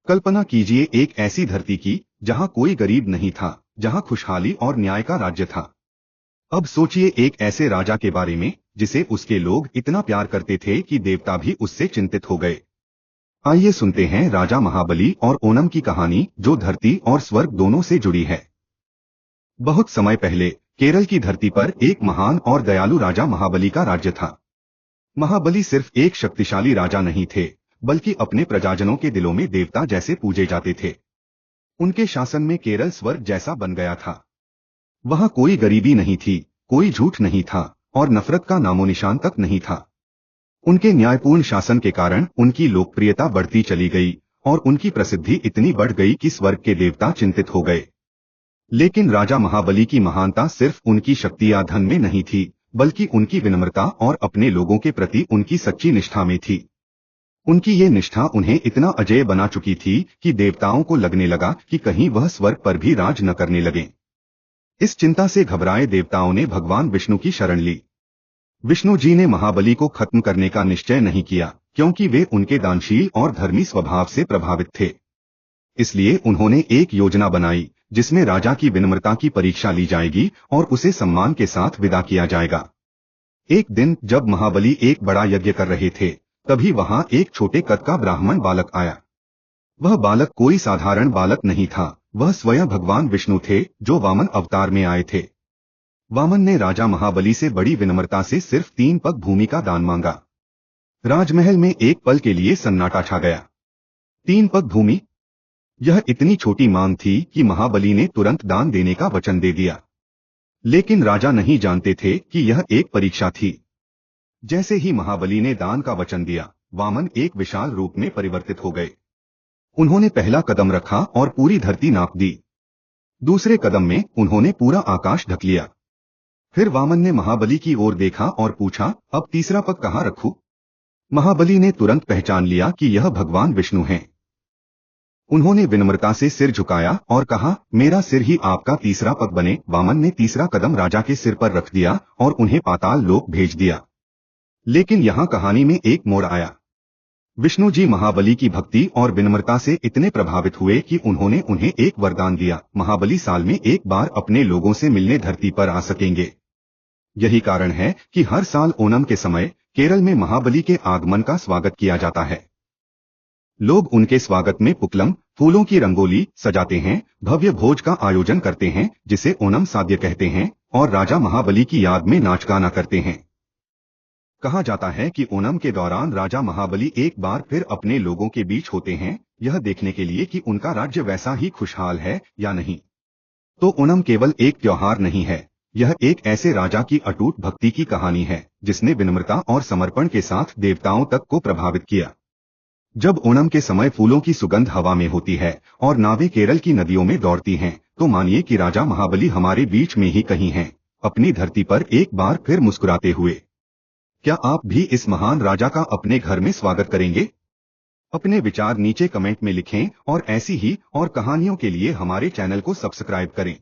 कल्पना कीजिए एक ऐसी धरती की जहां कोई गरीब नहीं था, जहां खुशहाली और न्याय का राज्य था। अब सोचिए एक ऐसे राजा के बारे में जिसे उसके लोग इतना प्यार करते थे कि देवता भी उससे चिंतित हो गए। आइए सुनते हैं राजा महाबली और ओणम की कहानी, जो धरती और स्वर्ग दोनों से जुड़ी है। बहुत समय पहले केरल की धरती पर एक महान और दयालु राजा महाबली का राज्य था। महाबली सिर्फ एक शक्तिशाली राजा नहीं थे, बल्कि अपने प्रजाजनों के दिलों में देवता जैसे पूजे जाते थे। उनके शासन में केरल स्वर्ग जैसा बन गया था। वहां कोई गरीबी नहीं थी, कोई झूठ नहीं था और नफरत का नामोनिशान तक नहीं था। उनके न्यायपूर्ण शासन के कारण उनकी लोकप्रियता बढ़ती चली गई और उनकी प्रसिद्धि इतनी बढ़ गई कि स्वर्ग के देवता चिंतित हो गए। लेकिन राजा महाबली की महानता सिर्फ उनकी शक्ति या धन में नहीं थी, बल्कि उनकी विनम्रता और अपने लोगों के प्रति उनकी सच्ची निष्ठा में थी। उनकी ये निष्ठा उन्हें इतना अजेय बना चुकी थी कि देवताओं को लगने लगा कि कहीं वह स्वर्ग पर भी राज न करने लगे। इस चिंता से घबराए देवताओं ने भगवान विष्णु की शरण ली। विष्णु जी ने महाबली को खत्म करने का निश्चय नहीं किया, क्योंकि वे उनके दानशील और धर्मी स्वभाव से प्रभावित थे। इसलिए उन्होंने एक योजना बनाई जिसमें राजा की विनम्रता की परीक्षा ली जाएगी और उसे सम्मान के साथ विदा किया जाएगा। एक दिन जब महाबली एक बड़ा यज्ञ कर रहे थे, तभी वहां एक छोटे कद का ब्राह्मण बालक आया। वह बालक कोई साधारण बालक नहीं था, वह स्वयं भगवान विष्णु थे, जो वामन अवतार में आए थे। वामन ने राजा महाबली से बड़ी विनम्रता से सिर्फ 3 पग भूमि का दान मांगा। राजमहल में एक पल के लिए सन्नाटा छा गया। 3 पग भूमि, यह इतनी छोटी मांग थी कि महाबली ने तुरंत दान देने का वचन दे दिया। लेकिन राजा नहीं जानते थे कि यह एक परीक्षा थी। जैसे ही महाबली ने दान का वचन दिया, वामन एक विशाल रूप में परिवर्तित हो गए। उन्होंने पहला कदम रखा और पूरी धरती नाप दी। दूसरे कदम में उन्होंने पूरा आकाश ढक लिया। फिर वामन ने महाबली की ओर देखा और पूछा, अब तीसरा पग कहाँ रखूं? महाबली ने तुरंत पहचान लिया कि यह भगवान विष्णु हैं। उन्होंने विनम्रता से सिर झुकाया और कहा, मेरा सिर ही आपका तीसरा पग बने। वामन ने तीसरा कदम राजा के सिर पर रख दिया और उन्हें पाताल लोक भेज दिया। लेकिन यहाँ कहानी में एक मोड़ आया। विष्णु जी महाबली की भक्ति और विनम्रता से इतने प्रभावित हुए कि उन्होंने उन्हें एक वरदान दिया, महाबली साल में एक बार अपने लोगों से मिलने धरती पर आ सकेंगे। यही कारण है कि हर साल ओणम के समय केरल में महाबली के आगमन का स्वागत किया जाता है। लोग उनके स्वागत में पुक्कलम, फूलों की रंगोली सजाते हैं, भव्य भोज का आयोजन करते हैं जिसे ओणम साद्य कहते हैं, और राजा महाबली की याद में नाच गाना करते हैं। कहा जाता है कि ओणम के दौरान राजा महाबली एक बार फिर अपने लोगों के बीच होते हैं, यह देखने के लिए कि उनका राज्य वैसा ही खुशहाल है या नहीं। तो ओणम केवल एक त्योहार नहीं है, यह एक ऐसे राजा की अटूट भक्ति की कहानी है जिसने विनम्रता और समर्पण के साथ देवताओं तक को प्रभावित किया। जब ओणम के समय फूलों की सुगंध हवा में होती है और नावें केरल की नदियों में दौड़ती हैं, तो मानिए कि राजा महाबली हमारे बीच में ही कहीं हैं, अपनी धरती पर एक बार फिर मुस्कुराते हुए। क्या आप भी इस महान राजा का अपने घर में स्वागत करेंगे? अपने विचार नीचे कमेंट में लिखें और ऐसी ही और कहानियों के लिए हमारे चैनल को सब्सक्राइब करें।